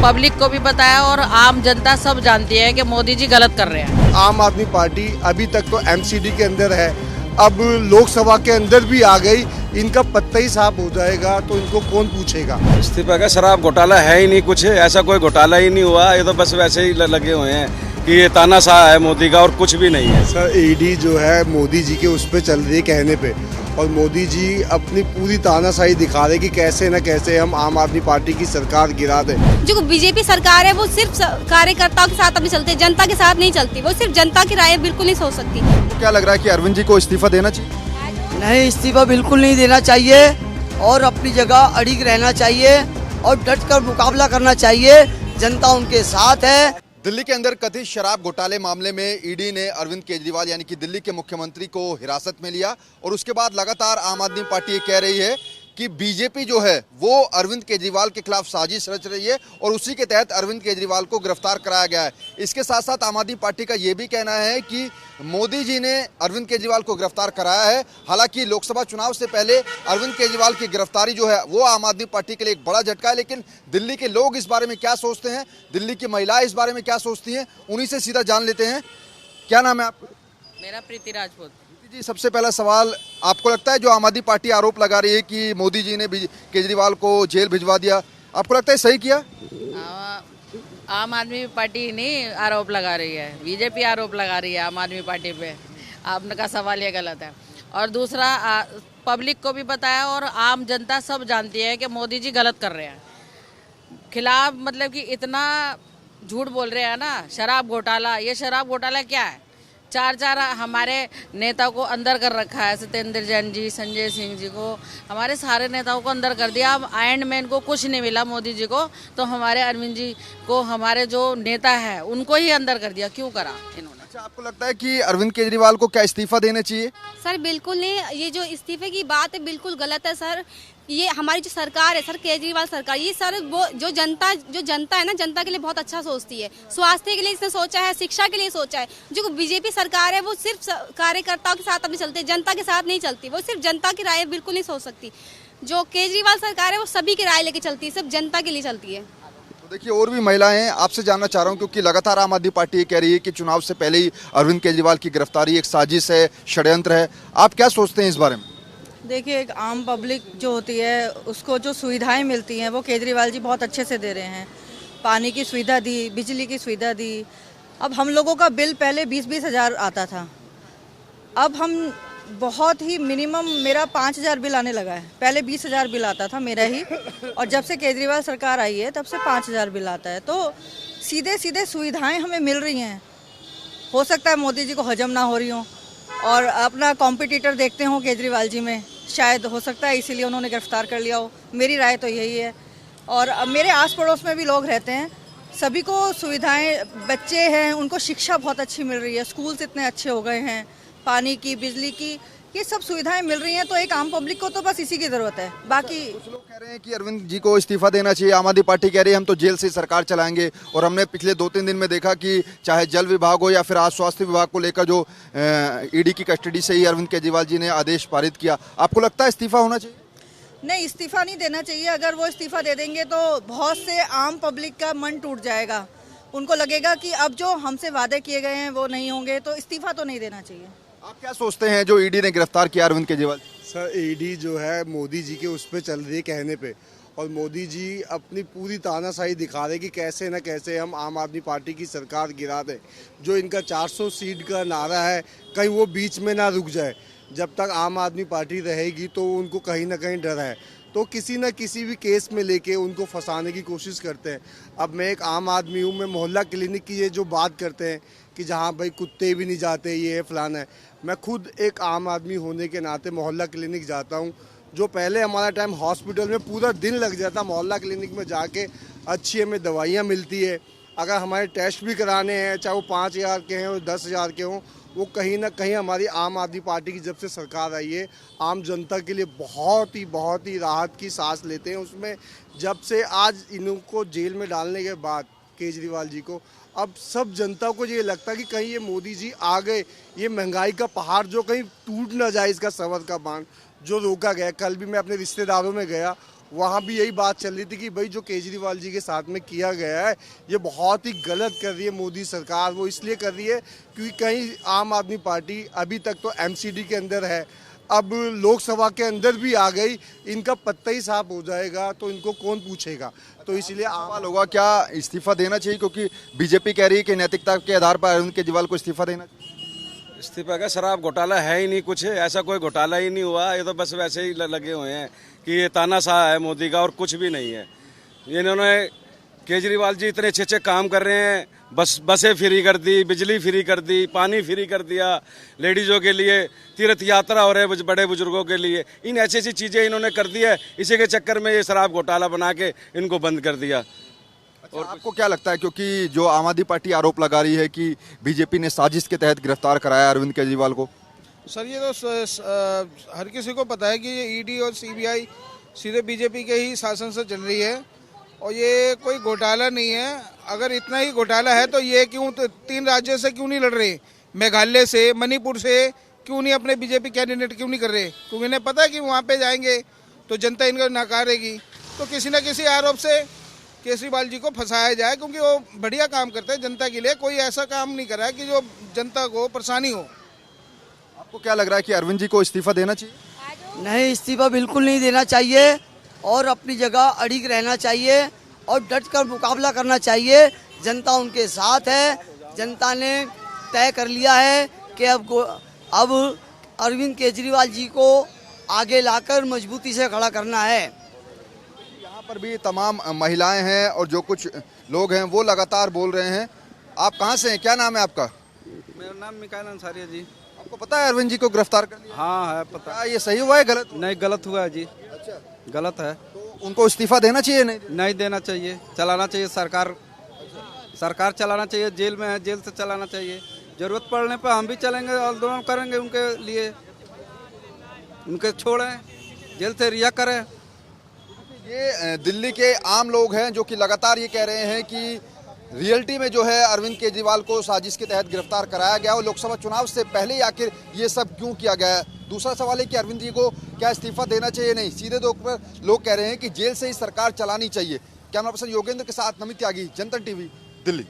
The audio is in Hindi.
पब्लिक को भी बताया और आम जनता सब जानती है कि मोदी जी गलत कर रहे हैं। आम आदमी पार्टी अभी तक तो एमसीडी के अंदर है, अब लोकसभा के अंदर भी आ गई, इनका पत्ता ही साफ हो जाएगा तो इनको कौन पूछेगा। इस्तीफा का शराब घोटाला है ही नहीं, कुछ ऐसा कोई घोटाला ही नहीं हुआ। ये तो बस वैसे ही लगे हुए हैं कि ये तानाशाह है मोदी का और कुछ भी नहीं है। सर ईडी जो है मोदी जी के उस पर चल रही है कहने पे, और मोदी जी अपनी पूरी तानाशाही दिखा रहे कि कैसे न कैसे हम आम आदमी पार्टी की सरकार गिरा दें। जो बीजेपी सरकार है वो सिर्फ कार्यकर्ताओं के साथ अपनी चलती है, जनता के साथ नहीं चलती। वो सिर्फ जनता की राय बिल्कुल नहीं सोच सकती। तो क्या लग रहा है कि अरविंद जी को इस्तीफा देना चाहिए? नहीं, इस्तीफा बिल्कुल नहीं देना चाहिए और अपनी जगह अड़िग रहना चाहिए और डट कर मुकाबला करना चाहिए। जनता उनके साथ है। दिल्ली के अंदर कथित शराब घोटाले मामले में ईडी ने अरविंद केजरीवाल यानी कि दिल्ली के मुख्यमंत्री को हिरासत में लिया और उसके बाद लगातार आम आदमी पार्टी ये कह रही है कि बीजेपी जो है वो अरविंद केजरीवाल के खिलाफ साजिश रच रही है और उसी के तहत अरविंद केजरीवाल को गिरफ्तार कराया गया है। इसके साथ साथ आम आदमी पार्टी का ये भी कहना है कि मोदी जी ने अरविंद केजरीवाल को गिरफ्तार कराया है। हालांकि लोकसभा चुनाव से पहले अरविंद केजरीवाल की गिरफ्तारी जो है वो आम आदमी पार्टी के लिए एक बड़ा झटका है, लेकिन दिल्ली के लोग इस बारे में क्या सोचते हैं, दिल्ली की महिलाएं इस बारे में क्या सोचती हैं, उन्हीं से सीधा जान लेते हैं। क्या नाम है आपका? मेरा प्रीति राजपूत। जी, सबसे पहला सवाल, आपको लगता है जो आम आदमी पार्टी आरोप लगा रही है कि मोदी जी ने केजरीवाल को जेल भिजवा दिया, आपको लगता है सही किया? आम आदमी पार्टी नहीं आरोप लगा रही है, बीजेपी आरोप लगा रही है आम आदमी पार्टी पे। आपका सवाल ये गलत है। और दूसरा, पब्लिक को भी बताया और आम जनता सब जानती है कि मोदी जी गलत कर रहे हैं। खिलाफ मतलब कि इतना झूठ बोल रहे हैं ना, शराब घोटाला। ये शराब घोटाला क्या है? चार हमारे नेता को अंदर कर रखा है, सत्येंद्र जैन जी, संजय सिंह जी को, हमारे सारे नेताओं को अंदर कर दिया। अब एंड मैन को कुछ नहीं मिला मोदी जी को, तो हमारे अरविंद जी को, हमारे जो नेता है उनको ही अंदर कर दिया। क्यों करा इन्होंने? अच्छा, आपको लगता है कि अरविंद केजरीवाल को क्या इस्तीफा देना चाहिए? सर बिल्कुल नहीं, ये जो इस्तीफे की बात है बिल्कुल गलत है सर। ये हमारी जो सरकार है सर, केजरीवाल सरकार, ये सर वो जो जनता है ना, जनता के लिए बहुत अच्छा सोचती है। स्वास्थ्य के लिए इसने सोचा है, शिक्षा के लिए सोचा है। जो बीजेपी सरकार है वो सिर्फ कार्यकर्ताओं के साथ अपनी चलती है, जनता के साथ नहीं चलती। वो सिर्फ जनता की राय बिल्कुल नहीं सोच सकती। जो केजरीवाल सरकार है वो सभी की राय लेके चलती है, सिर्फ जनता के लिए चलती है। देखिए, और भी महिलाएं आपसे जानना चाह रहा हूं, क्योंकि लगातार आम आदमी पार्टी ये कह रही है कि चुनाव से पहले ही अरविंद केजरीवाल की गिरफ्तारी एक साजिश है, षड्यंत्र है। आप क्या सोचते हैं इस बारे में? देखिए, एक आम पब्लिक जो होती है उसको जो सुविधाएं मिलती हैं वो केजरीवाल जी बहुत अच्छे से दे रहे हैं। पानी की सुविधा दी, बिजली की सुविधा दी। अब हम लोगों का बिल पहले 20-20 हज़ार आता था, अब हम बहुत ही मिनिमम, मेरा 5,000 बिल आने लगा है। पहले 20,000 बिल आता था मेरा ही, और जब से केजरीवाल सरकार आई है तब से 5,000 बिल आता है। तो सीधे सीधे सुविधाएं हमें मिल रही हैं। हो सकता है मोदी जी को हजम ना हो रही हो और अपना कॉम्पिटिटर देखते हो केजरीवाल जी में, शायद हो सकता है इसीलिए उन्होंने गिरफ्तार कर लिया हो। मेरी राय तो यही है। और मेरे आस पड़ोस में भी लोग रहते हैं, सभी को सुविधाएं, बच्चे हैं उनको शिक्षा बहुत अच्छी मिल रही है, स्कूल्स इतने अच्छे हो गए हैं, पानी की, बिजली की, ये सब सुविधाएं मिल रही हैं। तो एक आम पब्लिक को तो बस इसी की जरूरत है। बाकी कुछ लोग कह रहे हैं कि अरविंद जी को इस्तीफा देना चाहिए। आम आदमी पार्टी कह रही है हम तो जेल से सरकार चलाएंगे, और हमने पिछले 2-3 दिन में देखा कि चाहे जल विभाग हो या फिर आज स्वास्थ्य विभाग को लेकर जो ईडी की कस्टडी से ही अरविंद केजरीवाल जी ने आदेश पारित किया। आपको लगता है इस्तीफा होना चाहिए? नहीं, इस्तीफा नहीं देना चाहिए। अगर वो इस्तीफा दे देंगे तो बहुत से आम पब्लिक का मन टूट जाएगा। उनको लगेगा कि अब जो हमसे वादे किए गए हैं वो नहीं होंगे, तो इस्तीफा तो नहीं देना चाहिए। आप क्या सोचते हैं जो ईडी ने गिरफ्तार किया अरविंद केजरीवाल? सर ईडी जो है मोदी जी के उस पर चल रही है कहने पे, और मोदी जी अपनी पूरी तानाशाही दिखा रहे कि कैसे न कैसे हम आम आदमी पार्टी की सरकार गिरा दें। जो इनका 400 सीट का नारा है, कहीं वो बीच में ना रुक जाए। जब तक आम आदमी पार्टी रहेगी तो उनको कहीं ना कहीं डर है, तो किसी न किसी भी केस में लेके उनको फंसाने की कोशिश करते हैं। अब मैं एक आम आदमी हूँ, मैं मोहल्ला क्लिनिक की ये जो बात करते हैं कि जहाँ भाई कुत्ते भी नहीं जाते, ये है फलाना है, मैं खुद एक आम आदमी होने के नाते मोहल्ला क्लिनिक जाता हूँ। जो पहले हमारा टाइम हॉस्पिटल में पूरा दिन लग जाता, मोहल्ला क्लिनिक में जाके अच्छी हमें दवाइयाँ मिलती है। अगर हमारे टेस्ट भी कराने हैं, चाहे वो 5,000 के हों, 10,000 के हों, वो कहीं ना कहीं हमारी आम आदमी पार्टी की जब से सरकार आई है, आम जनता के लिए बहुत ही राहत की सांस लेते हैं उसमें। जब से आज इनको जेल में डालने के बाद केजरीवाल जी को, अब सब जनता को ये लगता है कि कहीं ये मोदी जी आ गए, ये महंगाई का पहाड़ जो कहीं टूट ना जाए, इसका सबर का बांध जो रोका गया। कल भी मैं अपने रिश्तेदारों में गया वहाँ भी यही बात चल रही थी कि भाई जो केजरीवाल जी के साथ में किया गया है ये बहुत ही गलत कर रही है मोदी सरकार। वो इसलिए कर रही है क्योंकि कहीं आम आदमी पार्टी अभी तक तो एमसीडी के अंदर है, अब लोकसभा के अंदर भी आ गई, इनका पत्ता ही साफ हो जाएगा तो इनको कौन पूछेगा। तो इसलिए सवाल होगा क्या इस्तीफा देना चाहिए, क्योंकि बीजेपी कह रही है कि नैतिकता के आधार पर अरविंद केजरीवाल को इस्तीफा देना चाहिए। इस्तीफा का शराब घोटाला है ही नहीं, कुछ ऐसा कोई घोटाला ही नहीं हुआ। ये तो बस वैसे ही लगे हुए हैं कि ये तानाशाह है मोदी का और कुछ भी नहीं है। इन्होंने केजरीवाल जी इतने अच्छे अच्छे काम कर रहे हैं, बसें फ्री कर दी, बिजली फ्री कर दी, पानी फ्री कर दिया, लेडीज़ों के लिए तीर्थ यात्रा हो रहे हैं बड़े बुजुर्गों के लिए। इन ऐसी ऐसी चीज़ें इन्होंने कर दी है, इसी के चक्कर में ये शराब घोटाला बना के इनको बंद कर दिया। और आपको क्या लगता है, क्योंकि जो आम आदमी पार्टी आरोप लगा रही है कि बीजेपी ने साजिश के तहत गिरफ्तार कराया अरविंद केजरीवाल को? सर ये तो हर किसी को पता है कि ये ईडी और सीबीआई सीधे बीजेपी के ही शासन से चल रही है और ये कोई घोटाला नहीं है। अगर इतना ही घोटाला है तो ये क्यों 3 राज्यों से क्यों नहीं लड़ रहे, मेघालय से, मणिपुर से क्यों नहीं अपने बीजेपी कैंडिडेट क्यों नहीं कर रहे? क्योंकि इन्हें पता है कि वहाँ पे जाएंगे तो जनता इनको नकारेगी। तो किसी न किसी आरोप से केजरीवाल जी को फंसाया जाए, क्योंकि वो बढ़िया काम करते हैं जनता के लिए। कोई ऐसा काम नहीं कर रहा है कि जो जनता को परेशानी हो। आपको क्या लग रहा है कि अरविंद जी को इस्तीफा देना चाहिए? नहीं, इस्तीफा बिल्कुल नहीं देना चाहिए और अपनी जगह अड़िग रहना चाहिए और डट कर मुकाबला करना चाहिए। जनता उनके साथ है, जनता ने तय कर लिया है कि अब अरविंद केजरीवाल जी को आगे लाकर मजबूती से खड़ा करना है। यहाँ पर भी तमाम महिलाएं हैं और जो कुछ लोग हैं वो लगातार बोल रहे हैं। आप कहाँ से हैं, क्या नाम है आपका? मेरा नाम मिकाइल अंसारी है जी। आपको पता है अरविंद जी को गिरफ्तार कर लिया? हाँ है पता। क्या ये सही हुआ है गलत? नहीं, गलत हुआ है जी। अच्छा, गलत है। तो उनको इस्तीफा देना चाहिए? नहीं देना चाहिए, चलाना चाहिए। सरकार चलाना चाहिए। जेल में है, जेल से चलाना चाहिए। जरूरत पड़ने पर हम भी चलेंगे, आंदोलन करेंगे उनके लिए। उनके छोड़ें, जेल से रिहा करें। ये दिल्ली के आम लोग हैं जो कि लगातार ये कह रहे हैं कि रियलिटी में जो है अरविंद केजरीवाल को साजिश के तहत गिरफ्तार कराया गया और लोकसभा चुनाव से पहले ही आखिर ये सब क्यों किया गया है। दूसरा सवाल है कि अरविंद जी को क्या इस्तीफा देना चाहिए? नहीं, सीधे तौर पर लोग कह रहे हैं कि जेल से ही सरकार चलानी चाहिए। कैमरा पर्सन योगेंद्र के साथ नमित त्यागी, जनता टीवी, दिल्ली।